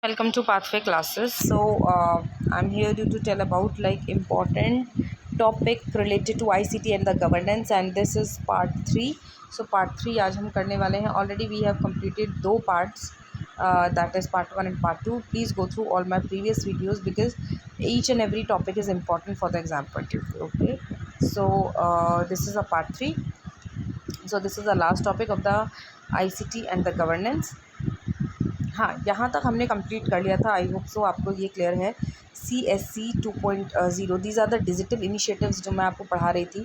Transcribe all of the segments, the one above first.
Welcome to Pathway classes. So I'm here to tell about like important topic related to ICT and the governance, and this is part 3. So part 3 आज हम करने वाले हैं. Already we have completed दो parts, that is part 1 and part 2. Please go through all my previous videos because each and every topic is important for the exam point of view. Okay, so this is a part 3. So this is the last topic of the ICT and the governance. हाँ, यहाँ तक हमने complete कर लिया था. I hope so आपको ये clear है. CSC 2.0 these are the digital initiatives जो मैं आपको पढ़ा रही थी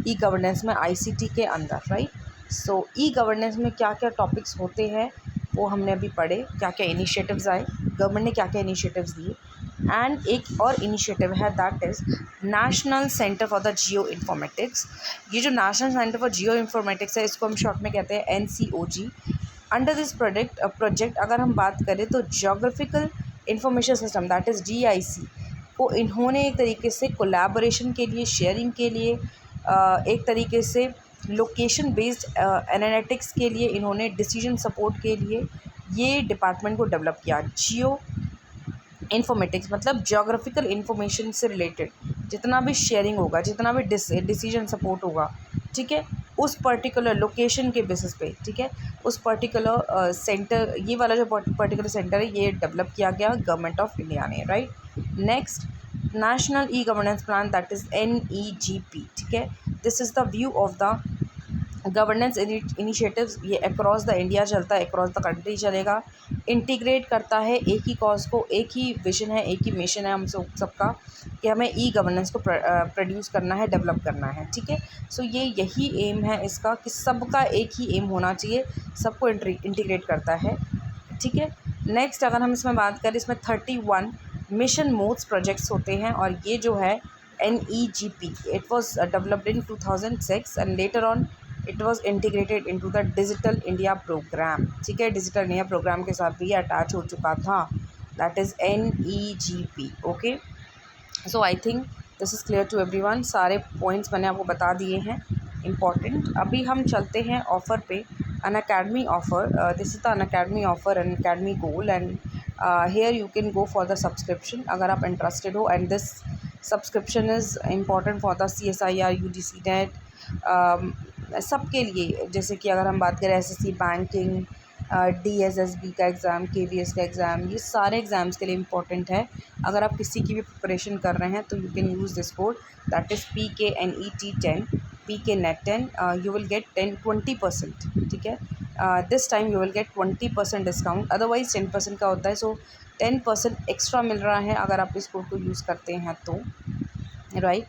ई गवर्नेंस में ICT के अंदर, राइट. सो ई गवर्नेंस में क्या क्या टॉपिक्स होते हैं वो हमने अभी पढ़े. क्या क्या इनिशिएटिव्स आए, गवर्नमेंट ने क्या क्या इनिशिएटिव्स दिए. एंड एक और इनिशिएटिव है that is national centre for the geo informatics. ये जो national centre for geo informatics है इसको हम शॉर्ट में कहते हैं NCOG. अंडर दिस प्रोजेक्ट अगर हम बात करें तो geographical information system that is GIC को इन्होंने एक तरीके से कोलैबोरेशन के लिए, शेयरिंग के लिए, एक तरीके से लोकेशन बेस्ड एनालिटिक्स के लिए, इन्होंने डिसीजन सपोर्ट के लिए ये डिपार्टमेंट को डेवलप किया. जियो इन्फॉर्मेटिक्स मतलब जोग्राफिकल इंफॉर्मेशन से रिलेटेड जितना भी शेयरिंग होगा, जितना भी डिसीजन सपोर्ट होगा, ठीक है, उस पर्टिकुलर लोकेशन के बेसिस पे, ठीक है, उस पर्टिकुलर सेंटर, ये वाला जो पर्टिकुलर सेंटर है ये डेवलप किया गया गवर्नमेंट ऑफ इंडिया ने, right. Next, national e governance plan that is NEGP, ठीक है. This is the view of the governance initiatives. ये अक्रॉस द इंडिया चलता है, अक्रॉस द कंट्री चलेगा. इंटीग्रेट करता है एक ही कॉज को, एक ही विजन है, एक ही मिशन है हम सबका कि हमें ई गवर्नेंस को प्रोड्यूस करना है, डेवलप करना है, ठीक है. सो ये यही एम है इसका कि सबका एक ही एम होना चाहिए, सबको इंटीग्रेट करता है, ठीक है. नेक्स्ट अगर हम इसमें बात करें, इसमें 31 मिशन मोड्स प्रोजेक्ट्स होते हैं और ये जो है NEGP it was developed in 2006 and later on it was integrated into the digital India programme, ठीक है. डिजिटल इंडिया प्रोग्राम के साथ भी ये अटैच हो चुका था, that is NEGP. Okay, so I think this is clear to everyone. सारे पॉइंट्स मैंने आपको बता दिए हैं इम्पॉर्टेंट. अभी हम चलते हैं ऑफ़र पे. Unacademy offer, this is the Unacademy offer, Unacademy goal, and here you can go for the subscription अगर आप इंटरेस्टेड हो. And this subscription is important for the CSIR, UGC NET, सबके लिए. जैसे कि अगर हम बात करें SSC बैंकिंग, DSSB का एग्ज़ाम, KVS का एग्ज़ाम, ये सारे एग्ज़ाम्स के लिए इम्पॉर्टेंट है. अगर आप किसी की भी प्रिपरेशन कर रहे हैं तो you can use this code that is PKNET10, PKNET10. You will get 20%, ठीक है. This time you will get 20% discount, otherwise 10% का होता है. सो 10% एक्स्ट्रा मिल रहा है अगर आप इस कोड को यूज़ करते हैं तो, राइट.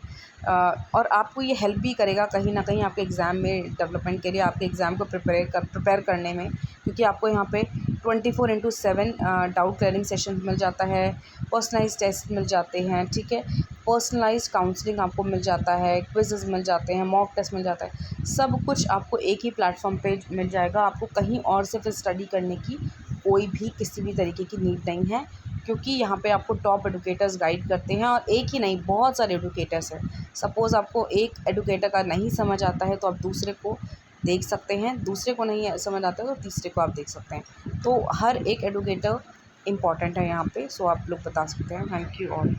और आपको ये हेल्प भी करेगा कहीं ना कहीं आपके एग्ज़ाम में डेवलपमेंट के लिए, आपके एग्ज़ाम को प्रिपेयर करने में, क्योंकि आपको यहाँ पे 24/7 डाउट क्लियरिंग सेशन मिल जाता है, पर्सनलाइज टेस्ट मिल जाते हैं, ठीक है, पर्सनलाइज काउंसलिंग आपको मिल जाता है, क्विज़ेस मिल जाते हैं, मॉक टेस्ट मिल जाता है. सब कुछ आपको एक ही प्लेटफॉर्म पे मिल जाएगा. आपको कहीं और से फिर स्टडी करने की कोई भी किसी भी तरीके की नीड नहीं है, क्योंकि यहाँ पे आपको टॉप एडुकेटर्स गाइड करते हैं. और एक ही नहीं, बहुत सारे एडुकेटर्स हैं. सपोज़ आपको एक एडुकेटर का नहीं समझ आता है तो आप दूसरे को देख सकते हैं, दूसरे को नहीं समझ आता है तो तीसरे को आप देख सकते हैं. तो हर एक एडुकेटर इम्पॉर्टेंट है यहाँ पे. सो आप लोग बता सकते हैं. Thank you all.